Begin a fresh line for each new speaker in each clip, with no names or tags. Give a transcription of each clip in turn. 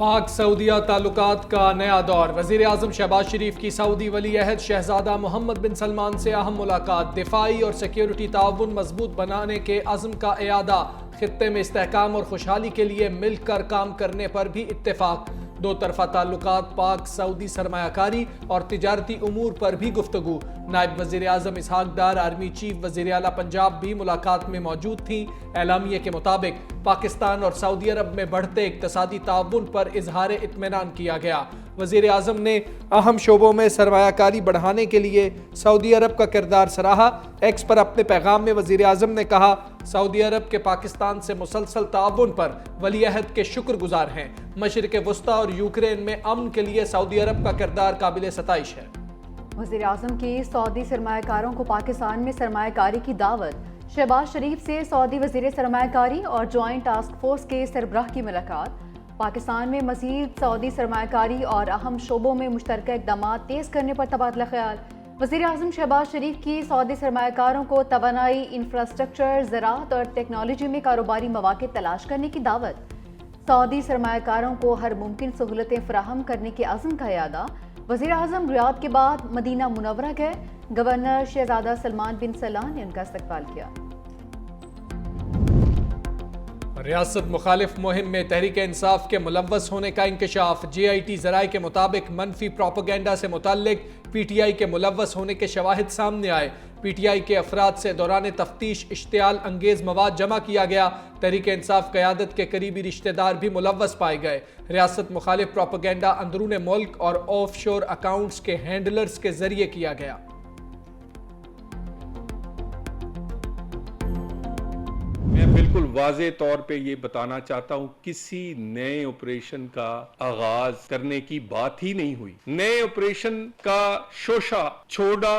पाक सऊदिया ताल्लुकात का नया दौर। वज़ीर आज़म शहबाज शरीफ की सऊदी वली अहद शहजादा मोहम्मद बिन सलमान से अहम मुलाकात। दिफाई और सिक्योरिटी ताउन मजबूत बनाने के अज़्म का इयादा। खित्ते में इस्तेहकाम और खुशहाली के लिए मिलकर काम करने पर भी इत्तेफाक। दो तरफा ताल्लुकात, पाक सऊदी सरमायाकारी और तिजारती उमूर पर भी गुफ्तगू। नायब वज़ीर आज़म इसहाक डार, आर्मी चीफ वज़ीर आला पंजाब भी मुलाकात में मौजूद थी। एलामिये के मुताबिक पाकिस्तान और सऊदी अरब में बढ़ते इक्तसादी ताउन पर इजहार इत्मीनान किया गया। वज़ीर आज़म ने अहम शोबों में सरमायाकारी बढ़ाने के लिए सऊदी अरब का किरदार सराहा। एक्स पर अपने पैगाम में वज़ीर आज़म ने कहा, सऊदी अरब के पाकिस्तान से मुसलसल ताउन पर वली अहद के शुक्रगुजार हैं। मशरिक़ वस्ता और यूक्रेन में अमन के लिए सऊदी अरब का किरदार काबिल सताइश है।
वज़ीर आज़म की सऊदी सरमायाकारों को पाकिस्तान में सरमायाकारी की दावत। शहबाज शरीफ से सऊदी वज़ीर सरमायाकारी और जॉइंट टास्क फोर्स के सरबराह की मुलाकात। पाकिस्तान में मज़ीद सऊदी सरमायाकारी और अहम शोबों में मुश्तरका इक़दाम तेज़ करने पर तबादला ख्याल। वज़ीर आज़म शहबाज शरीफ की सऊदी सरमायाकारों को तवानाई, इंफ्रास्ट्रक्चर, ज़राअत और टेक्नोलॉजी में कारोबारी मौक़े तलाश करने की दावत। सऊदी सरमायाकारों को हर मुमकिन सहूलतें फराहम करने के अज़्म का इयादा। वज़ीर आज़म रियाद के बाद मदीना मुनव्वरा गए। गवर्नर शहजादा सलमान बिन सलान ने उनका इस्तकबाल किया।
रियासत मुखालिफ मुहिम में तहरीक इंसाफ के मुलव्वस होने का इंकशाफ। JIT ज़राए के मुताबिक मनफी प्रोपेगेंडा से मुतल्लिक PTI के मुलव्वस होने के शवाहिद सामने आए। PTI के अफराद से दौरान तफ्तीश इश्तियाल अंगेज मवाद जमा किया गया। तहरीक इंसाफ क़यादत के करीबी रिश्तेदार भी मुलव्वस पाए गए। रियासत मुखालिफ प्रोपेगेंडा अंदरून मुल्क और ऑफ शोर अकाउंट्स के हैंडलर्स के जरिए किया गया।
मैं बिल्कुल वाज़े तौर पे ये बताना चाहता हूँ, किसी नए ऑपरेशन का आगाज करने की बात ही नहीं हुई। नए ऑपरेशन का शोशा छोड़ा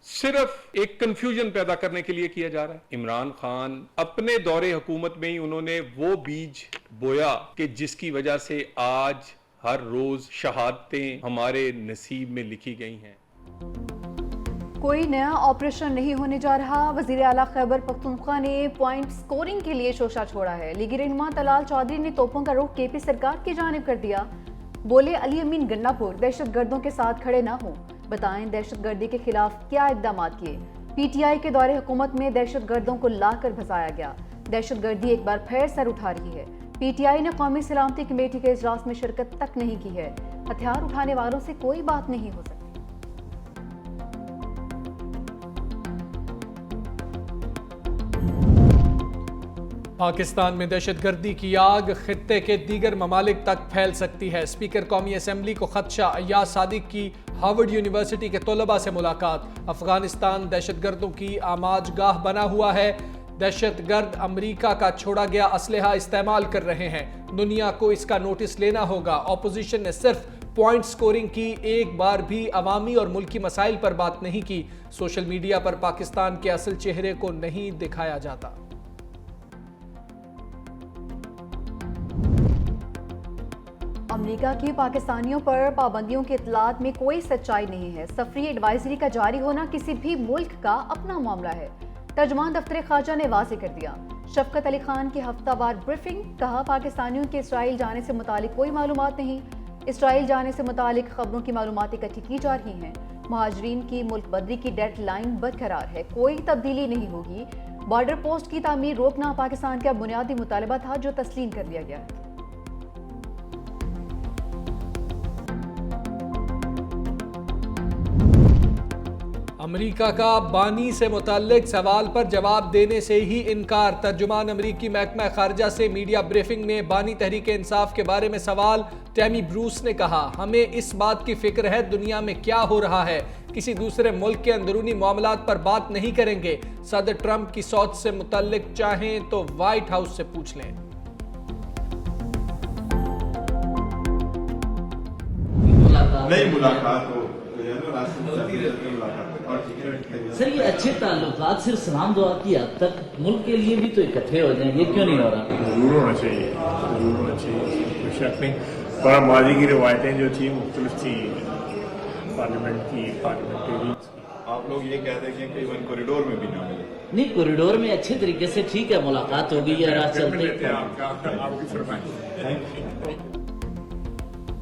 सिर्फ एक कंफ्यूजन पैदा करने के लिए किया जा रहा है। इमरान खान अपने दौरे हुकूमत में ही उन्होंने वो बीज बोया कि जिसकी वजह से आज हर रोज शहादतें हमारे नसीब में लिखी गई हैं।
कोई नया ऑपरेशन नहीं होने जा रहा। वज़ीर आला खैबर पख्तूनख्वा ने पॉइंट स्कोरिंग के लिए शोशा छोड़ा है। लीगी रहनुमा तलाल चौधरी ने तोपों का रुख KP सरकार की जानिब कर दिया। बोले, अली अमीन गन्नापुर दहशत गर्दों के साथ खड़े ना हो। बताएं दहशत गर्दी के खिलाफ क्या इक़दाम किए। PTI के दौरे हुकूमत में दहशत गर्दों को लाकर भसाया गया। दहशत गर्दी एक बार फिर सर उठा रही है। PTI ने कौमी सलामती कमेटी के इजलास में शिरकत तक नहीं की है। हथियार उठाने वालों से कोई बात नहीं हो सकती।
पाकिस्तान में दहशतगर्दी की आग खित्ते के दीगर ममालिक तक फैल सकती है। स्पीकर कौमी असम्बली को खदशा। अय्याज सादिक की हार्वर्ड यूनिवर्सिटी के तलबा से मुलाकात। अफगानिस्तान दहशतगर्दों की आमाजगाह बना हुआ है। दहशतगर्द अमरीका का छोड़ा गया असलहा इस्तेमाल कर रहे हैं। दुनिया को इसका नोटिस लेना होगा। ऑपोजिशन ने सिर्फ पॉइंट स्कोरिंग की, एक बार भी अवामी और मुल्की मसाइल पर बात नहीं की। सोशल मीडिया पर पाकिस्तान के असल चेहरे को नहीं दिखाया जाता।
अमेरिका की पाकिस्तानियों पर पाबंदियों की इतलात में कोई सच्चाई नहीं है। सफरी एडवाइजरी का जारी होना किसी भी मुल्क का अपना मामला है। तर्जुमान दफ्तर खारजा ने वाज़ेह कर दिया। शफकत अली खान की हफ्तावार ब्रीफिंग। कहा, पाकिस्तानियों के इसराइल जाने से मुतालिक कोई मालूमात नहीं। इसराइल जाने से मुतालिक खबरों की मालूमात इकट्ठी की जा रही हैं। महाजरीन की मुल्क बदरी की डेड लाइन बरकरार है। कोई तब्दीली नहीं होगी। बॉर्डर पोस्ट की तामीर रोकना पाकिस्तान का बुनियादी मुतालबा था, जो तस्लीम कर लिया गया है।
अमेरिका का बानी से मुतल्लिक सवाल पर जवाब देने से ही इनकार। तर्जुमान अमरीकी महकमा खारजा से मीडिया ब्रीफिंग में बानी तहरीक इंसाफ के बारे में सवाल। टैमी ब्रूस ने कहा, हमें इस बात की फिक्र है दुनिया में क्या हो रहा है। किसी दूसरे मुल्क के अंदरूनी मामलात पर बात नहीं करेंगे। सदर ट्रंप की सोच से मुतल्लिक चाहें तो व्हाइट हाउस से पूछ लें।
नई मुलाकात हो
सर, ये अच्छे ताल्लुकात सिर्फ सलाम दुआ की हद तक मुल्क के लिए भी तो इकट्ठे हो जाएं, ये क्यों नहीं हो रहा?
जरूर होना चाहिए, जरूर होना चाहिए, कोई शक नहीं। पर माजी की रवायतें जो थी मुख्तलिफ थी, पार्लियामेंट की, पार्लियामेंटेरियंस की।
आप लोग ये कहते हैं कि इवन कॉरिडोर में भी ना मिले।
नहीं, कॉरिडोर में अच्छे तरीके से ठीक है, मुलाकात हो गई है, राह चलते।
आपकी फरमाइश।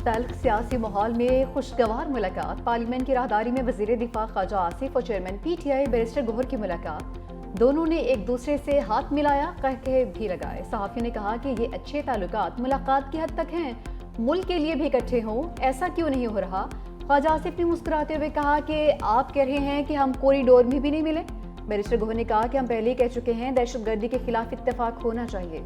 तल्ख सियासी माहौल में खुशगवार मुलाकात। पार्लियामेंट की राहदारी में वजीर दिफा ख्वाजा आसिफ और चेयरमैन PTI बैरिस्टर गौहर की मुलाकात। दोनों ने एक दूसरे से हाथ मिलाया, कहके भी लगाए। सहाफियों ने कहा कि ये अच्छे ताल्लुकात मुलाकात की हद तक हैं, मुल्क के लिए भी इकट्ठे हों, ऐसा क्यों नहीं हो रहा। ख्वाजा आसिफ ने मुस्कुराते हुए कहा कि आप कह रहे हैं कि हम कॉरिडोर में भी नहीं मिले। बैरिस्टर गौहर ने कहा कि हम पहले ही कह चुके हैं, दहशतगर्दी के खिलाफ इत्तेफाक होना चाहिए।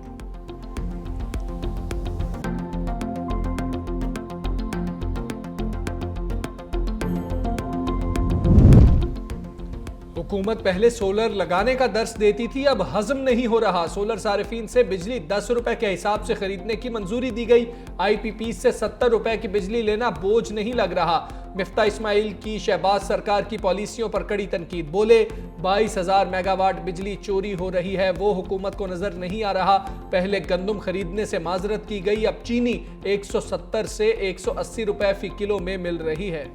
हुकूमत पहले सोलर लगाने का दर्स देती थी, अब हजम नहीं हो रहा। सोलर सारिफीन से बिजली 10 रुपए के हिसाब से खरीदने की मंजूरी दी गई। IPP से 70 रुपए की बिजली लेना बोझ नहीं लग रहा। मिफ्ता इस्माइल की शहबाज सरकार की पॉलिसियों पर कड़ी तनकीद। बोले 22,000 मेगावाट बिजली चोरी हो रही है, वो हुकूमत को नजर नहीं आ रहा। पहले गंदम खरीदने से माजरत की गई, अब चीनी 170 से 180 रुपए फी किलो में मिल रही है।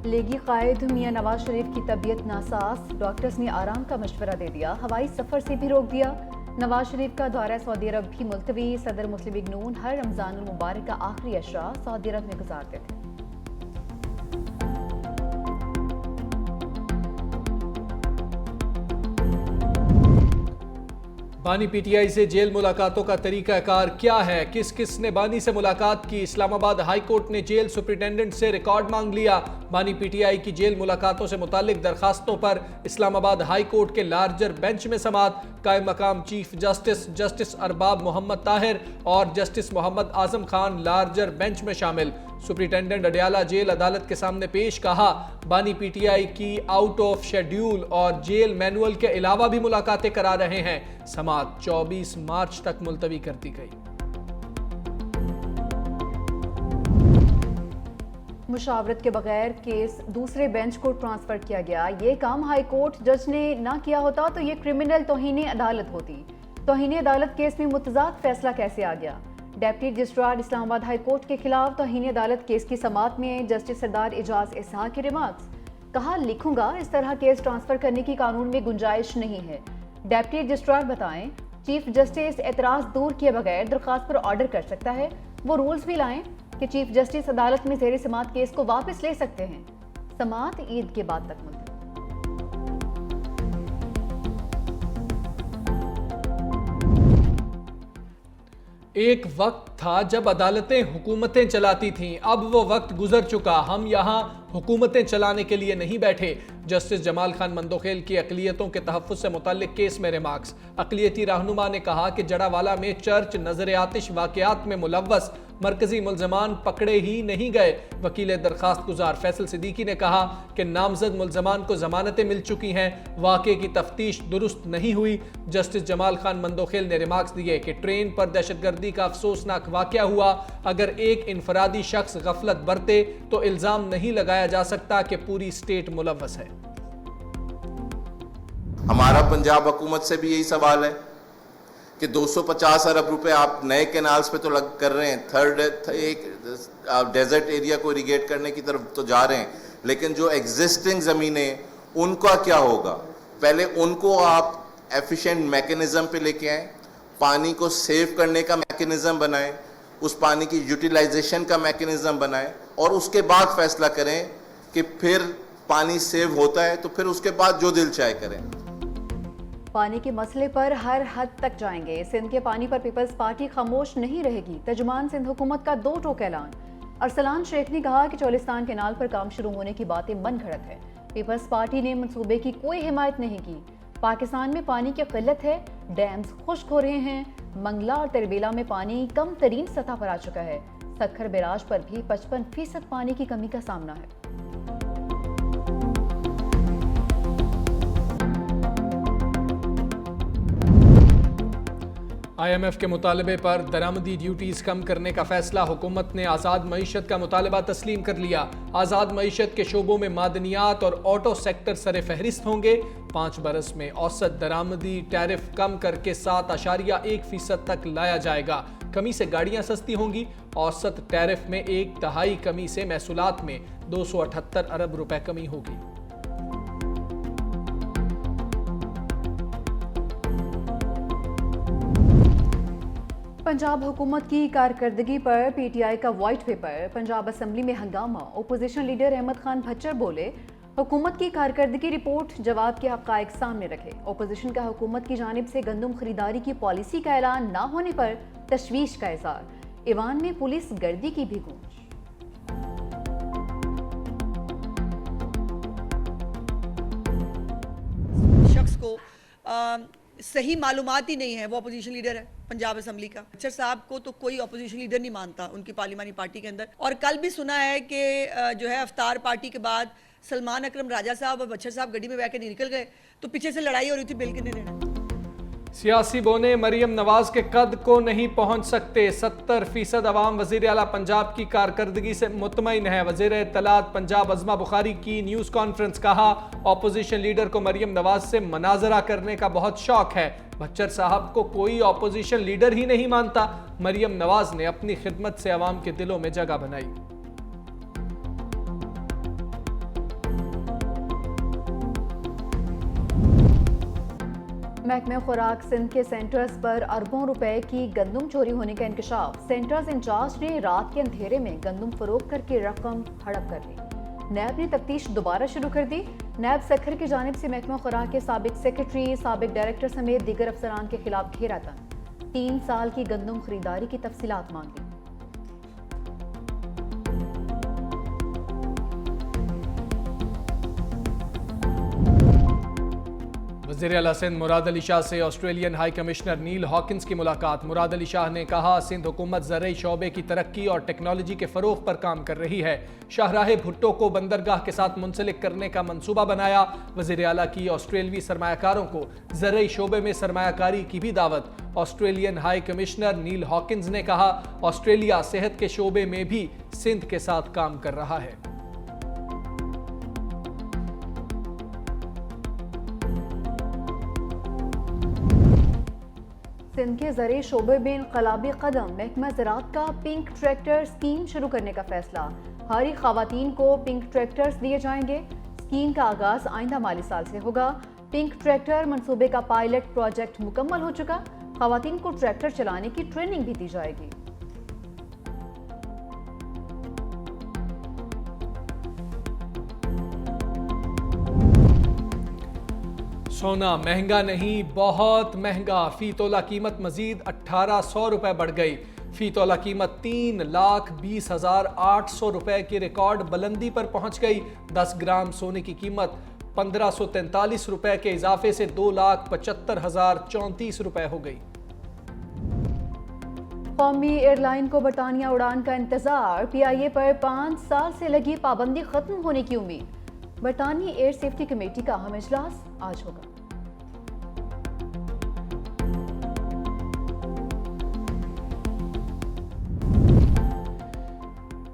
लीगी कायद मियां नवाज शरीफ की तबीयत नासाज, डॉक्टर्स ने आराम का मशवरा दे दिया, हवाई सफर से भी रोक दिया। नवाज शरीफ का दौरा सऊदी अरब भी मुलतवी। सदर मुस्लिम लीग नून हर रमजान मुबारक का आखिरी अशरा सऊदी अरब में गुजारते थे।
बानी PTI से जेल मुलाकातों का तरीकाकार क्या है, किस किस ने बानी से मुलाकात की। इस्लामाबाद हाई कोर्ट ने जेल सुपरिटेंडेंट से रिकॉर्ड मांग लिया। बानी PTI की जेल मुलाकातों से मुतालिक दरखास्तों पर इस्लामाबाद हाई कोर्ट के लार्जर बेंच में समाअत। कायम मकाम चीफ जस्टिस अरबाब मोहम्मद ताहिर और justice Mohammad Azam Khan larger bench में शामिल। सुपरिटेंडेंट अडयाला जेल अदालत के सामने पेश। कहा बानी PTI की आउट ऑफ शेड्यूल और जेल मैनुअल के अलावा भी मुलाकातें करा रहे हैं। समाअत 24 मार्च तक मुलतवी कर दी गई।
मुशावरत के बगैर केस दूसरे बेंच को ट्रांसफर किया गया। ये काम हाई कोर्ट जज ने ना किया होता तो ये क्रिमिनल तौहीन अदालत होती। तौहीन अदालत केस में मुतजाद फैसला कैसे आ गया। Deputy registrar Islamabad high court के खिलाफ तौहीन अदालत केस की समाअत में जस्टिस सरदार एजाज इसहाक के रिमार्क्स। कहा लिखूंगा, इस तरह केस ट्रांसफर करने की कानून में गुंजाइश नहीं है। डेप्टी रजिस्ट्रार बताएं, चीफ जस्टिस एतराज दूर किए बगैर दरखास्त पर ऑर्डर कर सकता है। वो रूल्स भी लाएं कि चीफ जस्टिस अदालत में ज़ेर समाअत केस को वापस ले सकते हैं। समाअत ईद के बाद तक मुलतवी।
एक वक्त था जब अदालतें हुकूमतें चलाती थीं, अब वो वक्त गुजर चुका। हम यहाँ हुकूमतें चलाने के लिए नहीं बैठे। जस्टिस जमाल खान मंदोखेल की अकलियतों के तहफ़्फ़ुज़ से मुतल्लिक केस में रिमार्क्स। अकलियती रहनुमा ने कहा कि जड़ावाला में चर्च नजर आतिश वाक़यात में मुलव्वस मरकजी मुल्ज़मान पकड़े ही नहीं गए। वकील दरखास्त गुजार फैसल सिद्दीकी ने कहा कि नामजद मुल्ज़मान को जमानतें मिल चुकी हैं, वाक़े की तफ्तीश दुरुस्त नहीं हुई। जस्टिस जमाल खान मंदोखेल ने रिमार्क्स दिए कि ट्रेन पर दहशतगर्दी का अफसोसनाक वाक़या हुआ। अगर एक इनफरादी शख्स गफलत बरते तो इल्ज़ाम नहीं लगाया जा सकता कि पूरी स्टेट मुलव्वस है।
हमारा पंजाब हुकूमत से भी यही सवाल है कि 250 अरब रुपए आप नए कैनाल्स पे तो लग कर रहे हैं, एक डेजर्ट एरिया को इरिगेट करने की तरफ तो जा रहे हैं, लेकिन जो एग्जिस्टिंग ज़मीनें उनका क्या होगा। पहले उनको आप एफिशिएंट मैकेनिज्म पे लेके आएँ, पानी को सेव करने का मैकेनिज्म बनाएं, उस पानी की यूटिलाइजेशन का मैकेनिज्म बनाएं और उसके बाद फैसला करें कि फिर पानी सेव होता है तो फिर उसके बाद जो दिल चाहे करें।
पानी के मसले पर हर हद तक जाएंगे। सिंध के पानी पर पीपल्स पार्टी खामोश नहीं रहेगी। तर्जुमान सिंध हुकूमत का 2 टोक ऐलान। अरसलान शेख ने कहा कि चौलिस्तान कैनाल पर काम शुरू होने की बातें मन घड़त है। पीपल्स पार्टी ने मंसूबे की कोई हिमायत नहीं की। पाकिस्तान में पानी की किल्लत है, डैम्स खुश्क हो रहे हैं। मंगला और तरबेला में पानी कम तरीन सतह पर आ चुका है। सक्खर बैराज पर भी 55% पानी की कमी का सामना है।
IMF के मुतालबे पर दरामदी ड्यूटीज कम करने का फैसला। हुकूमत ने आज़ाद मईशत का मुतालबा तस्लीम कर लिया। आज़ाद मईशत के शोबों में मादनियात और ऑटो सेक्टर सरे फहरिस्त होंगे। 5 बरस में औसत दरामदी टैरिफ कम करके 7.1% तक लाया जाएगा। कमी से गाड़ियां सस्ती होंगी। औसत टैरिफ में 1/3 कमी से महसूलात में 278 अरब रुपए कमी होगी।
पंजाब हुकूमत की कारकर्दगी पर पीटीआई का वाइट पेपर, पंजाब असम्बली में हंगामा। ओपोजिशन लीडर अहमद खान भच्चर बोले, हुकूमत की कारकर्दगी रिपोर्ट जवाब के हक़ाइक़ सामने रखे। ओपोजिशन का हुकूमत की जानिब से गंदम खरीदारी की पॉलिसी का ऐलान न होने पर तशवीश का इज़हार। ईवान में पुलिस गर्दी की भी गूंज।
शख्स को सही मालूमात ही नहीं है, वो अपोजिशन लीडर है पंजाब असम्बली का। बच्चर साहब को तो कोई अपोजिशन लीडर नहीं मानता उनकी पार्लिमानी पार्टी के अंदर। और कल भी सुना है कि जो है अफ्तार पार्टी के बाद सलमान अकरम राजा साहब और बच्चर साहब गड्डी में बैठ के निकल गए, तो पीछे से लड़ाई हो रही थी बिल के देना।
सियासी बोने मरियम नवाज के कद को नहीं पहुंच सकते। 70% अवाम वजीर आला पंजाब की कारकर्दगी से मुतमईन है। वजीर इत्तलात पंजाब अज़मा बुखारी की न्यूज़ कॉन्फ्रेंस। कहा, ऑपोजिशन लीडर को मरियम नवाज से मनाजरा करने का बहुत शौक है। भच्चर साहब को कोई ऑपोजिशन लीडर ही नहीं मानता। मरियम नवाज ने अपनी खिदमत से अवाम के दिलों में जगह बनाई।
महकमे खुराक सिंध के सेंटर्स पर अरबों रुपए की गंदम चोरी होने का इंकशाफ। सेंटर्स इंचार्ज ने रात के अंधेरे में गंदम फरोख्त करके रकम हड़प कर ली। नैब ने तफ्तीश दोबारा शुरू कर दी। नैब सखर की जानिब से महकमा खुराक के साबिक सेक्रेटरी, साबिक डायरेक्टर समेत दीगर अफसरान के खिलाफ घेरा तंग। 3 साल की गंदम खरीदारी की तफसीलात मांगी।
वज़ीर आला सिंध मुराद अली शाह से ऑस्ट्रेलियन हाई कमिश्नर नील हॉकिंस की मुलाकात। मुराद अली शाह ने कहा, सिंध हुकूमत ज़रई शोबे की तरक्की और टेक्नोलॉजी के फ़रोग़ पर काम कर रही है। शाहराह भुट्टो को बंदरगाह के साथ मुंसलिक करने का मंसूबा बनाया। वज़ीर आला की ऑस्ट्रेलवी सरमायाकारों को ज़रई शोबे में सरमायाकारी की भी दावत। ऑस्ट्रेलियन हाई कमिश्नर नील हॉकिंस ने कहा, ऑस्ट्रेलिया सेहत के शोबे में भी सिंध के साथ काम कर रहा है।
सिंध के ज़रिए शोबे में इनकलाबी कदम। महकमा ज़राअत का पिंक ट्रैक्टर स्कीम शुरू करने का फैसला। हारी ख़वातीन को पिंक ट्रैक्टर्स दिए जाएंगे। स्कीम का आगाज़ आइंदा माली साल से होगा। पिंक ट्रैक्टर मंसूबे का पायलट प्रोजेक्ट मुकम्मल हो चुका। ख़वातीन को ट्रैक्टर चलाने की ट्रेनिंग भी दी जाएगी।
सोना महंगा नहीं, बहुत महंगा। फी तोला कीमत मजीद 1800 रुपए बढ़ गई। फी तोला कीमत 3,20,800 रुपए की रिकॉर्ड बुलंदी पर पहुंच गई। 10 ग्राम सोने की कीमत 1543 रुपए के इजाफे से 2,75,034 रुपए हो गई।
कौमी एयरलाइन को बरतानिया उड़ान का इंतजार। PIA पर 5 साल से लगी पाबंदी खत्म होने की उम्मीद। बरतानी एयर सेफ्टी कमेटी का अहम इजलास आज होगा।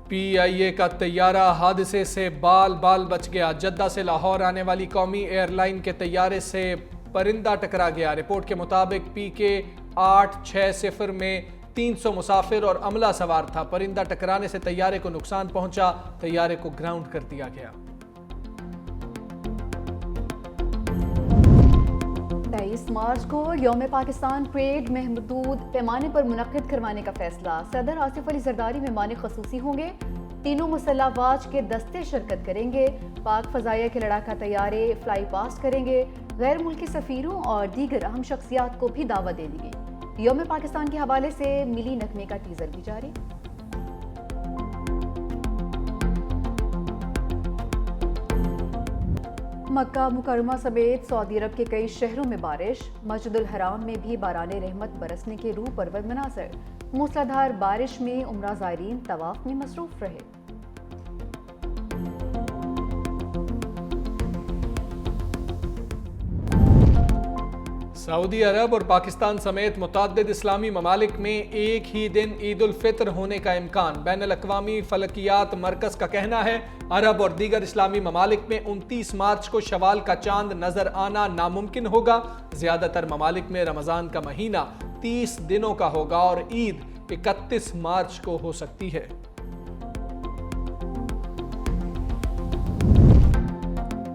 PIA का तैयारा हादसे से बाल बाल बच गया। जद्दा से लाहौर आने वाली कौमी एयरलाइन के तैयारे से परिंदा टकरा गया। रिपोर्ट के मुताबिक PK 860 में 300 मुसाफिर और अमला सवार था। परिंदा टकराने से तैयारे को नुकसान पहुंचा। तैयारे को ग्राउंड कर दिया गया।
23 मार्च को यौम पाकिस्तान परेड महदूद पैमाने पर मुनक्किद करवाने का फैसला। सदर आसिफ अली जरदारी मेहमान खसूसी होंगे। तीनों मुसल्लह अफवाज के दस्ते शिरकत करेंगे। पाक फजाइया के लड़ाका तैयारे फ्लाई पास्ट करेंगे। गैर मुल्की सफीरों और दीगर अहम शख्सियात को भी दावत दे दी गई। यौम पाकिस्तान के हवाले से मिली नगमे का टीजर भी जारी। मक्का मुकरमा समेत सऊदी अरब के कई शहरों में बारिश। मस्जिदुल हराम में भी बाराने रहमत बरसने के रूह परवर मनाज़र। मूसलाधार बारिश में उम्रा ज़ायरीन तवाफ में मसरूफ रहे।
सऊदी अरब और पाकिस्तान समेत मुतअद्दिद इस्लामी ममालिक में एक ही दिन ईद उल फितर होने का इम्कान। बैनुल अक़वामी फलकियात मरकज का कहना है, अरब और दीगर इस्लामी ममालिक में 29 मार्च को शवाल का चांद नजर आना नामुमकिन होगा। ज्यादातर ममालिक में रमजान का महीना 30 दिनों का होगा और ईद 31 मार्च को हो सकती है।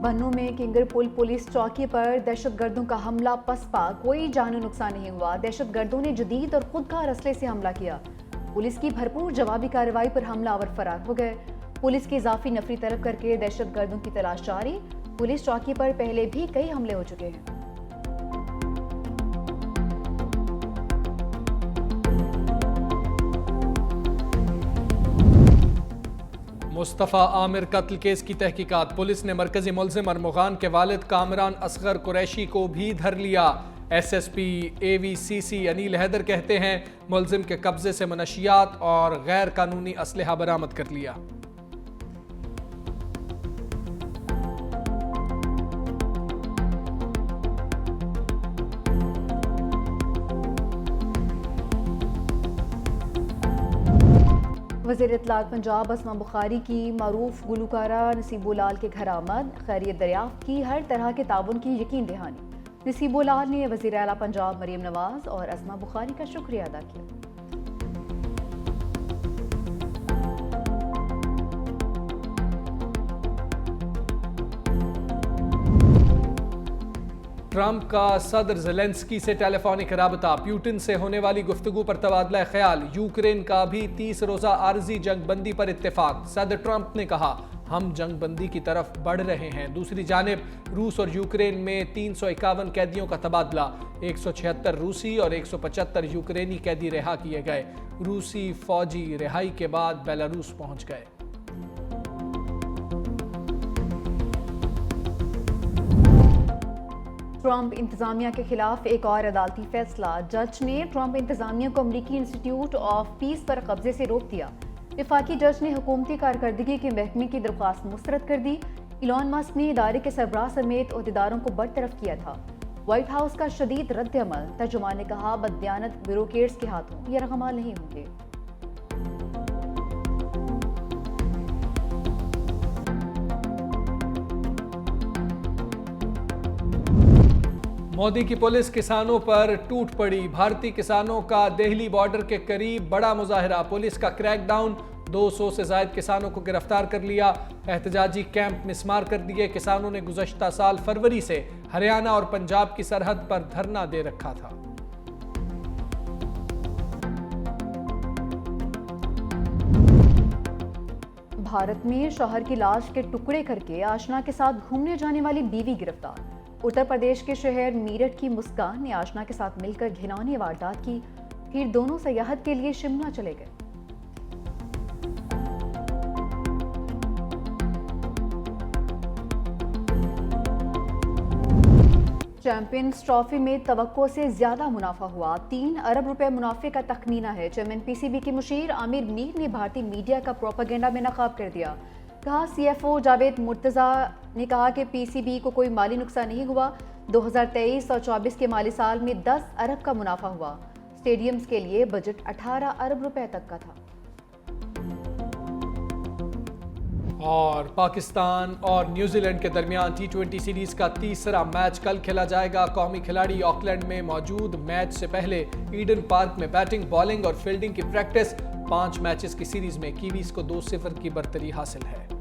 बन्नू में किंगर पुल पुलिस चौकी पर दहशतगर्दों का हमला पसपा, कोई जानी नुकसान नहीं हुआ। दहशतगर्दों ने जदीद और खुदकार असले से हमला किया। पुलिस की भरपूर जवाबी कार्रवाई पर हमलावर फरार हो गए। पुलिस की इजाफी नफरी तलब करके दहशतगर्दों की तलाश जारी। पुलिस चौकी पर पहले भी कई हमले हो चुके हैं।
मुस्तफ़ा आमिर कत्ल केस की तहकीकात, पुलिस ने मरकजी मुलजिम अरमुगान के वालिद कामरान असगर कुरैशी को भी धर लिया। SSP AVCC अनील हैदर कहते हैं मुलजिम के कब्जे से मनशियात और गैर कानूनी असलहा बरामद कर लिया।
वज़ीर इत्तलात पंजाब अस्मा बुखारी की मरूफ गुलकारा नसीबुलाल के घर आमद, खैरियत दरियाफ्त की, हर तरह के ताउन की यकीन दहानी। नसीबुलाल ने वज़ीर आला पंजाब मरीम नवाज और अस्मा बुखारी का शुक्रिया अदा किया।
ट्रंप का सदर ज़ेलेंस्की से टेलीफोनिक राबता, प्यूटिन से होने वाली गुफ्तगू पर तबादला ख्याल। यूक्रेन का भी 30 रोज़ा आर्जी जंग बंदी पर इत्तेफाक। सदर ट्रंप ने कहा हम जंग बंदी की तरफ बढ़ रहे हैं। दूसरी जानिब रूस और यूक्रेन में 351 कैदियों का तबादला। 176 रूसी और 175 यूक्रेनी कैदी रिहा किए गए। रूसी फौजी रिहाई के बाद बेलारूस पहुंच गए।
ट्रंप इंतजामिया के खिलाफ एक और अदालती फैसला। जज ने ट्रंप इंतजामिया को अमरीकी इंस्टीट्यूट ऑफ पीस पर कब्जे से रोक दिया। वफाकी जज ने हुकूमती कारकर्दगी के महकमे की दरख्वास्त मुस्तरद कर दी। इलॉन मस्क ने इदारे के सरबराह समेत ओहदेदारों को बरतरफ किया था। व्हाइट हाउस का शदीद रद्द अमल, तर्जुमान ने कहा बददियानत ब्यूरोक्रेट्स के हाथों ये रकमाल नहीं होंगे।
मोदी की पुलिस किसानों पर टूट पड़ी। भारतीय किसानों का दिल्ली बॉर्डर के करीब बड़ा मुजाहरा। पुलिस का क्रैकडाउन, 200 से ज्यादा किसानों को गिरफ्तार कर लिया। एहतजाजी कैंप मिसमार कर दिए। किसानों ने गुज़श्ता साल फरवरी से हरियाणा और पंजाब की सरहद पर धरना दे रखा था।
भारत में शौहर की लाश के टुकड़े करके आशना के साथ घूमने जाने वाली बीवी गिरफ्तार। उत्तर प्रदेश के शहर मीरठ की मुस्कान ने आशना के साथ मिलकर घिनौनी वारदात की। फिर दोनों सयाहत के लिए शिमला चले गए। चैंपियंस ट्रॉफी में तवक्को से ज्यादा मुनाफा हुआ। 3 अरब रुपए मुनाफे का तखमीना है। चेयरमैन PCB के मुशीर आमिर मीर ने भारतीय मीडिया का प्रोपेगेंडा में नकाब कर दिया। कहा CFO जावेद मुर्तज़ा ने कहा कि PCB को कोई माली नुकसान नहीं हुआ। 2023 और 24 के माली साल में 10 अरब का मुनाफा हुआ। स्टेडियम्स के लिए बजट 18 अरब रुपए तक का था।
और पाकिस्तान और न्यूजीलैंड के दरमियान T20 सीरीज का तीसरा मैच कल खेला जाएगा। कौमी खिलाड़ी ऑकलैंड में मौजूद। मैच से पहले ईडन पार्क में बैटिंग, बॉलिंग और फील्डिंग की प्रैक्टिस। 5 मैचेस की सीरीज में कीवीज को 2-0 की बरतरी हासिल है।